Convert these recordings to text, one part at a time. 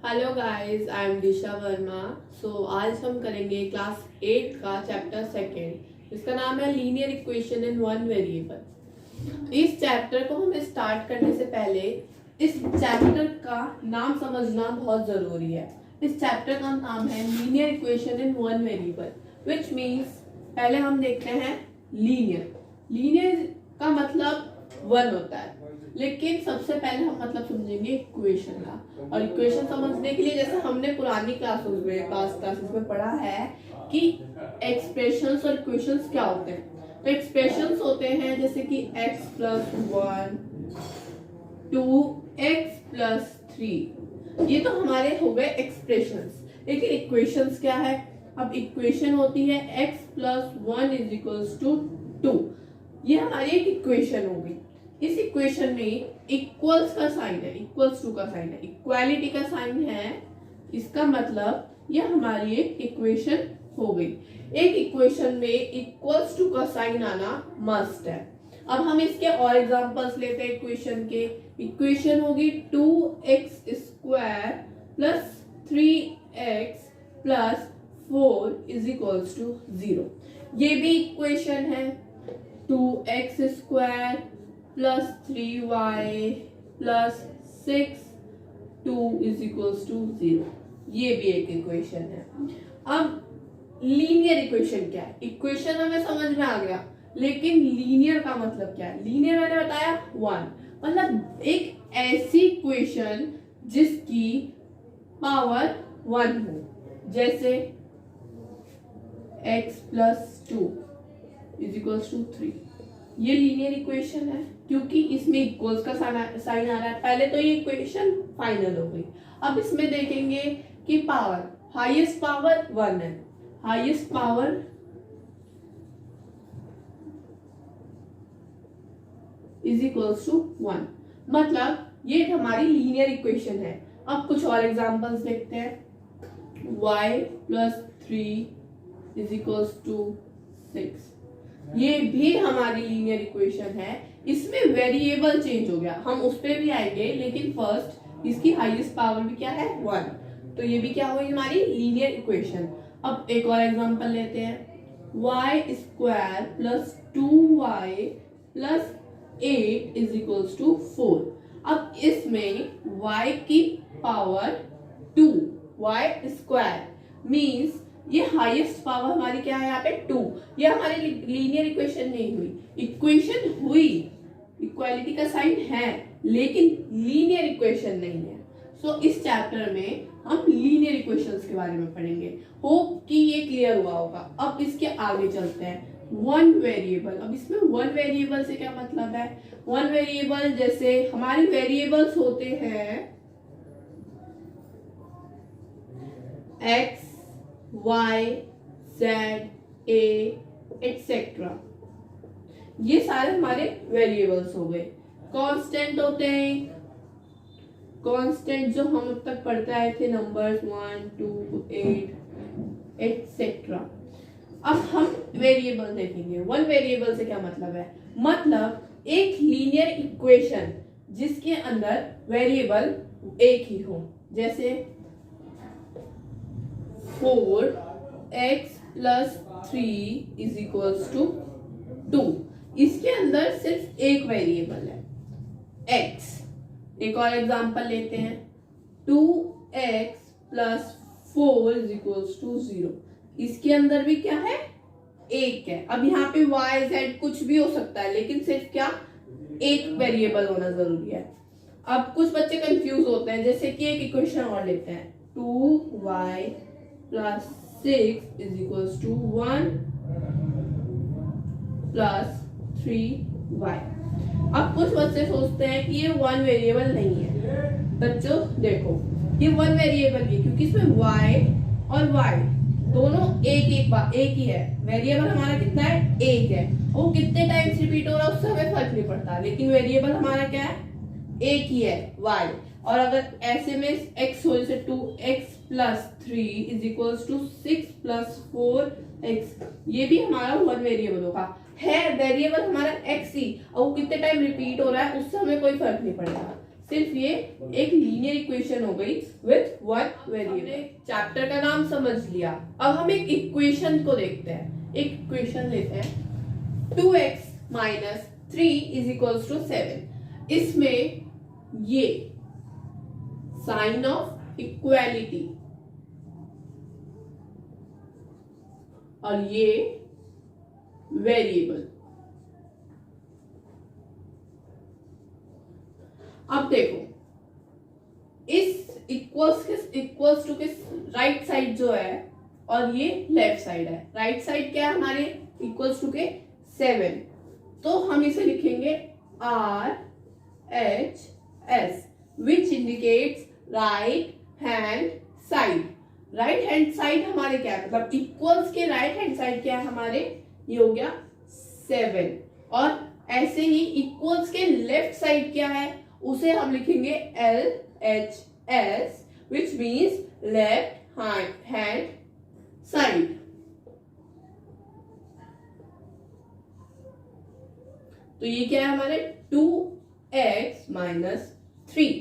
Hello guys, I am दिशा वर्मा। आज हम करेंगे क्लास 8 का चैप्टर सेकेंड। इसका नाम है linear equation in one variable. इस चैप्टर को हमें स्टार्ट करने से पहले इस चैप्टर का नाम समझना बहुत जरूरी है। इस चैप्टर का नाम है linear equation in one variable, which means पहले हम देखते हैं लीनियर। लीनियर का मतलब वन होता है, लेकिन सबसे पहले हम मतलब समझेंगे इक्वेशन का। और इक्वेशन समझने के लिए जैसे हमने पुरानी क्लासेस में पढ़ा है कि एक्सप्रेशंस और इक्वेशंस क्या होते हैं। तो एक्सप्रेशंस होते हैं जैसे कि x प्लस 1, 2x प्लस 3, ये तो हमारे हो गए एक्सप्रेशंस। लेकिन इक्वेशंस क्या है? अब इक्वेशन होती है x plus 1 is equals to 2। ये हमारी एक इक्वेशन होगी। इस इक्वेशन में इक्वल्स का साइन है, इक्वल्स टू का साइन है, इक्वालिटी का साइन है। इसका मतलब ये हमारी एक इक्वेशन हो गई। एक इक्वेशन में इक्वल्स टू का साइन आना मस्ट है। अब हम इसके और एग्जांपल्स लेते हैं इक्वेशन के। इक्वेशन होगी 2x square plus 3x plus 4 is equals to 0। ये भी इक्वेशन है। 2x square plus 3y plus 6 2 is equals to 0, ये भी एक इक्वेशन है। अब लीनियर इक्वेशन क्या है? इक्वेशन हमें समझ में आ गया, लेकिन लीनियर का मतलब क्या है? लीनियर मैंने बताया 1, मतलब एक ऐसी इक्वेशन जिसकी पावर 1 हो। जैसे x plus 2 is equals to 3, ये लीनियर इक्वेशन है क्योंकि इसमें इक्वल्स का साइन आ रहा है। पहले तो ये इक्वेशन फाइनल हो गई। अब इसमें देखेंगे कि पावर, हाईएस्ट पावर 1 है, highest power is equals to 1, मतलब ये हमारी लीनियर इक्वेशन है। अब कुछ और एग्जांपल्स देखते हैं। y plus 3 is equals to 6, ये भी हमारी लीनियर इक्वेशन है। इसमें वेरिएबल चेंज हो गया, हम उस पर भी आएंगे, लेकिन फर्स्ट इसकी हाईएस्ट पावर भी क्या है? 1, तो ये भी क्या हुई हमारी लीनियर इक्वेशन। अब एक और एग्जांपल लेते हैं। y square plus 2y plus 8 is equals to 4। अब इसमें y की पावर 2, y स्क्वायर मीन्स ये हाईएस्ट पावर हमारी क्या है यहाँ पे? 2। ये हमारी लीनियर इक्वेशन नहीं हुई, इक्वेशन हुई, इक्वालिटी का साइन है, लेकिन लीनियर इक्वेशन नहीं है। सो इस चैप्टर में हम लीनियर इक्वेशंस के बारे में पढ़ेंगे। होप कि ये क्लियर हुआ होगा। अब इसके आगे चलते हैं। One variable. अब इसमें वन वेरिएबल से क्या मतलब है? वन वेरिएबल जैसे हमारे वेरिएबल्स होते हैं x, y, z, a, etc. ये सारे हमारे वेरिएबल्स हो गए। कांस्टेंट होते हैं, कांस्टेंट जो हम अब तक पढ़ते आए थे, नंबर्स 1, 2, 8 etc. अब हम वेरिएबल देखेंगे। वन वेरिएबल से क्या मतलब है? मतलब एक लीनियर इक्वेशन जिसके अंदर वेरिएबल एक ही हो। जैसे 4x plus 3 is equals to 2, इसके अंदर सिर्फ एक वेरिएबल है x। एक और एग्जांपल लेते हैं। 2x plus 4 is equals to 0, इसके अंदर भी क्या है? एक है। अब यहाँ पे y z कुछ भी हो सकता है, लेकिन सिर्फ क्या? एक वेरिएबल होना जरूरी है। अब कुछ बच्चे कंफ्यूज होते हैं, जैसे कि एक इक्वेशन और लेते हैं। 2y plus 6 is equals to 1 plus 3y। अब कुछ बच्चे सोचते हैं कि ये वन वेरिएबल नहीं है। बच्चों देखो, ये वन वेरिएबल है क्योंकि इसमें y और y दोनों एक ही है। वेरिएबल हमारा कितना है? एक है। वो कितने टाइम्स रिपीट हो रहा है उससे हमें फर्क नहीं पड़ता, लेकिन वेरिएबल हमारा क्या है? एक ही है, y। और अगर ऐसे में x हो, जैसे 2x plus 3 is equals to 6 plus 4x, ये भी हमारा वन वेरिएबल होगा। है वेरिएबल हमारा x ही, और वो कितने टाइम रिपीट हो रहा है उससे हमें कोई फर्क नहीं पड़ेगा। सिर्फ ये एक लीनियर इक्वेशन हो गई विथ वन वेरिएबल। चैप्टर का नाम समझ लिया, अब हम एक इक्वेशन को देखते हैं। एक इक्वेशन लेते हैं 2x minus 3 is equals to 7। इसमें ये साइन ऑफ इक्वालिटी और ये वेरिएबल। अब देखो इस इक्वल्स टू के राइट साइड जो है और ये लेफ्ट साइड है। राइट साइड क्या है हमारे इक्वल्स टू के 7, तो हम इसे लिखेंगे RHS which indicates right hand side. Right hand side हमारे क्या है, मतलब इक्वल्स के राइट हैंड साइड क्या है हमारे, ये हो गया 7। और ऐसे ही इक्वल्स के लेफ्ट साइड क्या है, उसे हम लिखेंगे LHS which means left hand side. तो ये क्या है हमारे 2x माइनस 3।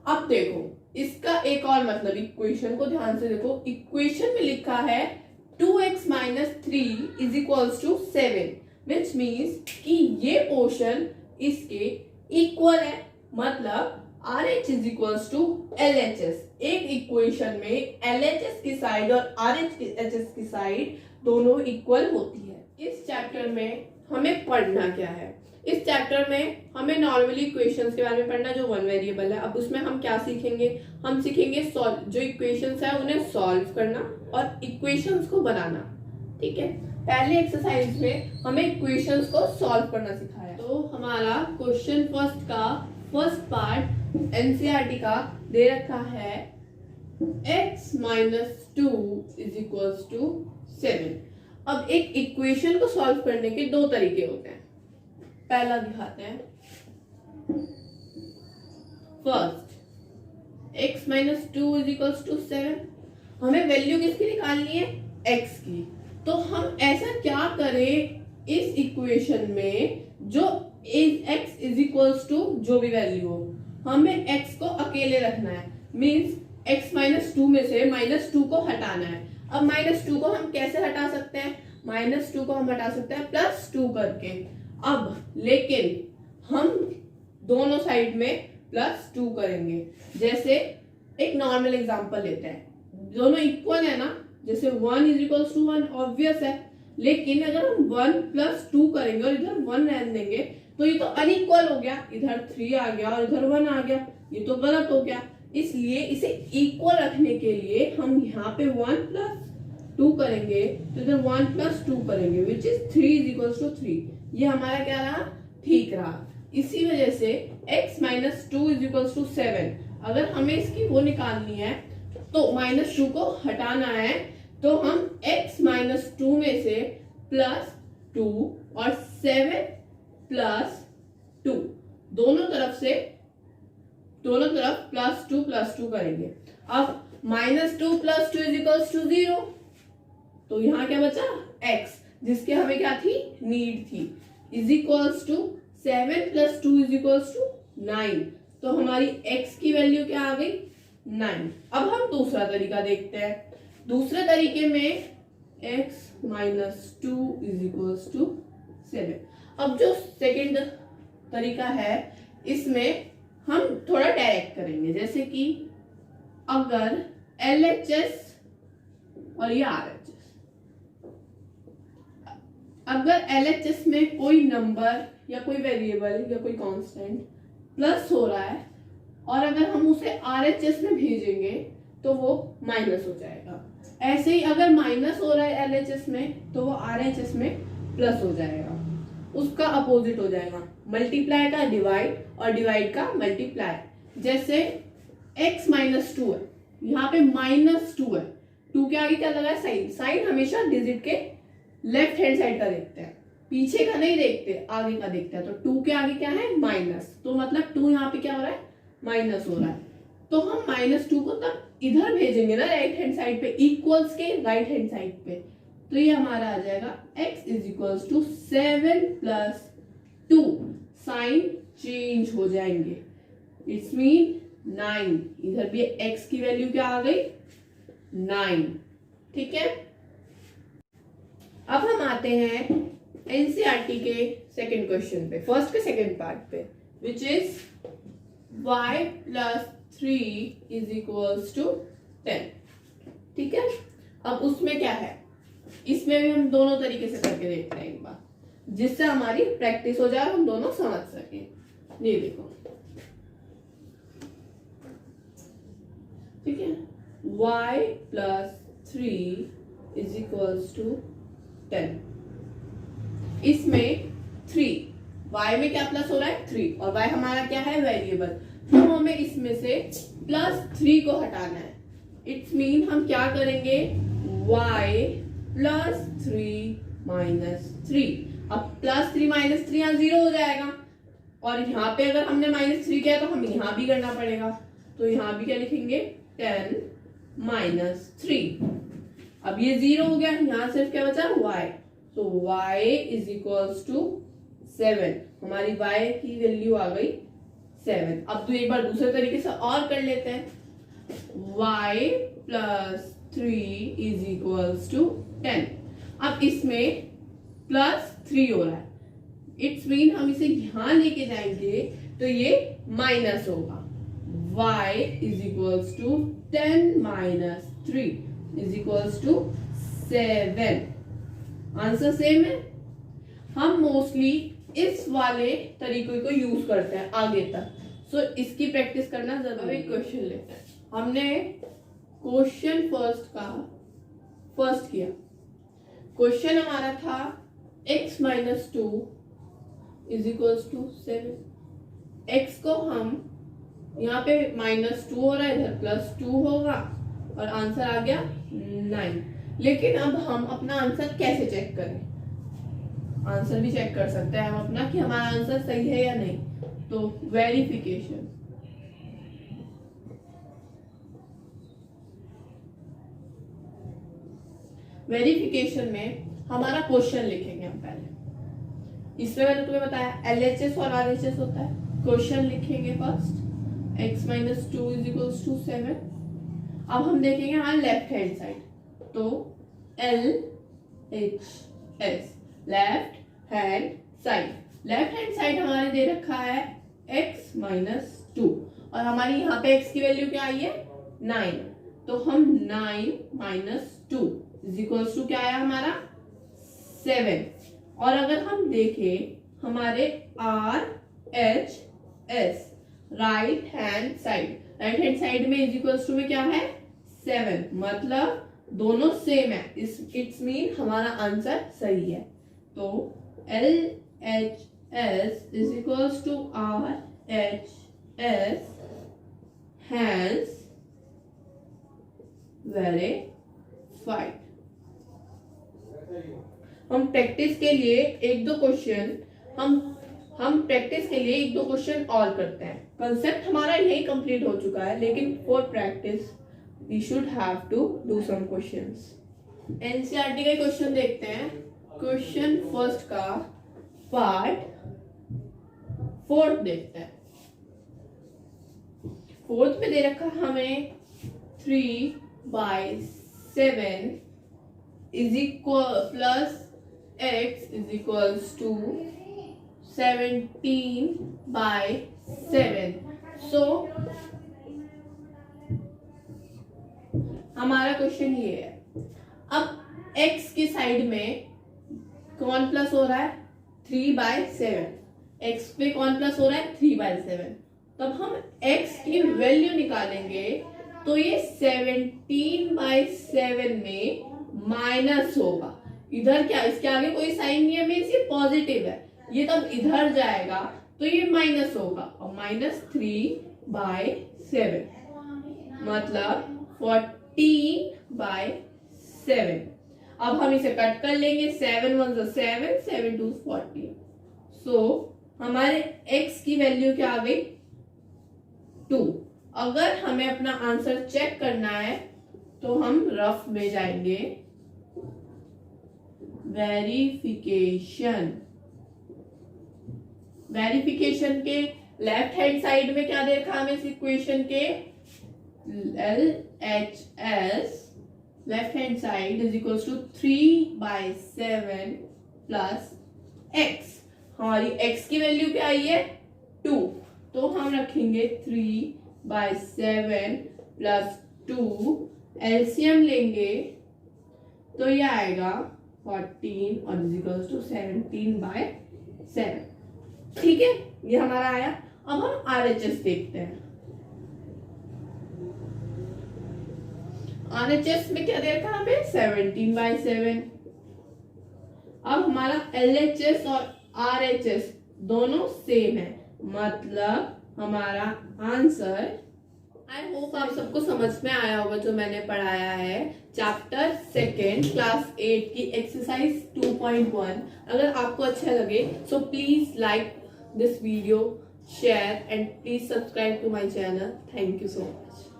अब देखो इसका एक और मतलब, इक्वेशन को ध्यान से देखो। इक्वेशन में लिखा है 2x minus 3 is equals to 7 which means कि ये पोर्शन इसके इक्वल है, मतलब RH is equals to LHS। एक इक्वेशन में LHS की साइड और RHS की साइड दोनों इक्वल होती है। इस चैप्टर में हमें पढ़ना क्या है, इस चैप्टर में हमें नॉर्मली इक्वेशंस के बारे में पढ़ना जो वन वेरिएबल है। अब उसमें हम क्या सीखेंगे, हम सीखेंगे जो इक्वेशंस है उन्हें सॉल्व करना और इक्वेशंस को बनाना। ठीक है, पहले एक्सरसाइज में हमें इक्वेशंस को सॉल्व करना सिखाया। तो हमारा क्वेश्चन फर्स्ट का फर्स्ट पार्ट एनसीईआरटी का दे रखा है x minus 2 is equals to 7। अब एक इक्वेशन को सॉल्व करने के दो तरीके होते हैं। पहला दिखाते हैं, first x minus 2 is equals to 7। हमें वैल्यू किसकी निकालनी है, x की। तो हम ऐसा क्या करें इस इक्वेशन में जो x इज इक्वल्स टू जो भी वैल्यू हो, हमें x को अकेले रखना है। मीन्स x माइनस 2 में से माइनस 2 को हटाना है। अब माइनस 2 को हम कैसे हटा सकते हैं, माइनस 2 को हम हटा सकते हैं प्लस 2 करके। अब लेकिन हम दोनों साइड में प्लस 2 करेंगे। जैसे एक नॉर्मल एग्जांपल लेते हैं, दोनों इक्वल है ना, जैसे 1 इज इक्वल्स टू 1 ऑब्वियस है। लेकिन अगर हम 1 प्लस 2 करेंगे और इधर 1 रहने देंगे तो ये तो अनइक्वल हो गया, इधर 3 आ गया और इधर 1 आ गया, ये तो गलत हो गया। इसलिए इसे इक्वल रखने के लिए हम यहाँ पे 1 प्लस 2 करेंगे तो इधर 1 प्लस 2 करेंगे which is 3 is equals to 3। ये हमारा क्या रहा, ठीक रहा। इसी वजह से x minus 2 is equals to 7, अगर हमें इसकी वो निकालनी है तो माइनस 2 को हटाना है, तो हम x माइनस 2 में से प्लस 2 और 7 प्लस 2 दोनों तरफ प्लस 2 करेंगे। अब minus 2 plus 2 is equals to 0, तो यहाँ क्या बचा x, जिसके हमें क्या थी, नीड थी, is equals to 7 plus 2 is equals to 9। तो हमारी x की वैल्यू क्या आ गई, 9। अब हम दूसरा तरीका देखते हैं। दूसरे तरीके में x minus 2 is equals to 7। अब जो सेकेंड तरीका है इसमें हम थोड़ा डायरेक्ट करेंगे। जैसे कि अगर LHS और ये RHS, अगर LHS में कोई नंबर या कोई वेरिएबल या कोई कांस्टेंट प्लस हो रहा है और अगर हम उसे RHS में भेजेंगे तो वो माइनस हो जाएगा। ऐसे ही अगर माइनस हो रहा है LHS में तो वो RHS में प्लस हो जाएगा, उसका अपोजिट हो जाएगा। मल्टीप्लाई का डिवाइड और डिवाइड का मल्टीप्लाई। जैसे x माइनस 2 है, यहाँ पे माइनस 2 है, 2 के आगे क्या लगा है, साइन। साइन हमेशा डिजिट के लेफ्ट हैंड साइड का देखते हैं, पीछे का नहीं देखते, आगे का देखते हैं। तो 2 के आगे क्या है, माइनस, तो मतलब 2 यहाँ पे क्या हो रहा है, माइनस हो रहा है। तो हम माइनस 2 को तब इधर भेजेंगे ना, राइट हैंड साइड पे, इक्वल्स के राइट हैंड साइड पे। तो ये हमारा आ जाएगा x is equals to 7 plus 2। Sign change हो जाएंगे, इट्स मीन 9। इधर भी x की वैल्यू क्या आ गई 9। ठीक है, अब हम आते हैं एनसीईआरटी के सेकंड क्वेश्चन पे, फर्स्ट के सेकंड पार्ट पे, which is y plus 3 is equals to 10। ठीक है, अब उसमें क्या है, इसमें भी हम दोनों तरीके से करके देखते हैं एक बार, जिससे हमारी प्रैक्टिस हो जाए, हम दोनों समझ सके। ये देखो, ठीक है, y plus 3 is equals to 10। इसमें 3, y में क्या प्लस हो रहा है 3, और y हमारा क्या है वेरिएबल, तो हमें इसमें से प्लस 3 को हटाना है। इट्स मीन हम क्या करेंगे, y प्लस 3 माइनस 3। अब प्लस 3 माइनस 3 यहाँ 0 हो जाएगा, और यहाँ पे अगर हमने -3 किया तो हमें यहाँ भी करना पड़ेगा, तो यहाँ भी क्या लिखेंगे 10 माइनस 3। अब ये 0 हो गया, यहाँ सिर्फ क्या बचा y, तो y इज इक्वल्स टू 7। हमारी y की वैल्यू आ गई 7। अब तो एक बार दूसरे तरीके से और कर लेते हैं, y plus 3 is equals to 10। अब इसमें प्लस 3 हो रहा है, इट्स मीन हम इसे यहां लेके जाएंगे तो ये माइनस होगा, y is equals to 10 minus 3 is equals to 7। Answer same है। हम मोस्टली इस वाले तरीके को यूज करते हैं आगे तक, सो इसकी प्रैक्टिस करना जरूरी। एक क्वेश्चन लेते हैं, हमने क्वेश्चन फर्स्ट किया। क्वेश्चन हमारा था x minus 2 is equals to 7। x को हम यहाँ पे -2 हो रहा है, इधर +2 होगा, और आंसर आ गया 9। लेकिन अब हम अपना आंसर कैसे चेक करें, आंसर भी चेक कर सकते हैं हम अपना कि हमारा आंसर सही है या नहीं। तो वेरिफिकेशन, वेरिफिकेशन में हमारा क्वेश्चन लिखेंगे हम पहले। इसमें मैंने तुम्हें बताया LHS और RHS होता है। क्वेश्चन लिखेंगे first, x minus 2 is equals to 7। अब हम देखेंगे हमारे लेफ्ट हैंड साइड, तो LHS left hand side, left hand side हमारे दे रखा है x माइनस 2, और हमारी यहाँ पे x की वैल्यू क्या आई है 9, तो हम 9 माइनस 2 इज इक्वल्स टू क्या आया हमारा 7। और अगर हम देखें हमारे RHS राइट हैंड साइड में इज इक्वल्स टू में क्या है 7, मतलब दोनों सेम है, इट्स मीन हमारा आंसर सही है। तो LHS is equals to RHS hence verified. हम प्रैक्टिस के लिए एक दो क्वेश्चन और करते हैं। कंसेप्ट हमारा यही कंप्लीट हो चुका है, लेकिन for practice we should have to do some questions. NCERT का क्वेश्चन देखते हैं। क्वेश्चन फर्स्ट का पार्ट 4 देखते हैं। 4 में दे रखा हमें 3/7 is equal plus x is equals to 17/7। So हमारा क्वेश्चन ये है, अब x की साइड में कौन प्लस हो रहा है 3/7, x पे कौन प्लस हो रहा है 3/7, तब हम x की वैल्यू निकालेंगे तो ये 17/7 में माइनस होगा। इधर क्या, इसके आगे कोई साइन नहीं है, मीन्स ये पॉजिटिव है, ये तब इधर जाएगा तो ये माइनस होगा, और -3/7 मतलब 14/7। अब हम इसे कट कर लेंगे, 7 1 7, 7 2 14। सो हमारे x की वैल्यू क्या आ गई 2। अगर हमें अपना आंसर चेक करना है तो हम रफ में जाएंगे, वेरिफिकेशन के लेफ्ट हैंड साइड में क्या दे रखा हमें इस इक्वेशन के LHS left hand side is equals to 3/7 plus x। हमारी x की वैल्यू क्या आई है 2, तो हम रखेंगे 3/7 प्लस 2, एलसीएम लेंगे तो ये आएगा 14 और इज इक्वल्स टू 17/7। ठीक है, ये हमारा आया। अब हम आरएचएस देखते हैं। आरएचएस में क्या दे रखा हमें 17/7। अब हमारा एलएचएस और आरएचएस दोनों सेम है, मतलब हमारा आंसर। आई होप आप सबको समझ में आया होगा जो मैंने पढ़ाया है। चैप्टर 2 क्लास 8 की एक्सरसाइज 2.1। अगर आपको अच्छा लगे so please like this video, share and please subscribe to my channel. Thank you so much.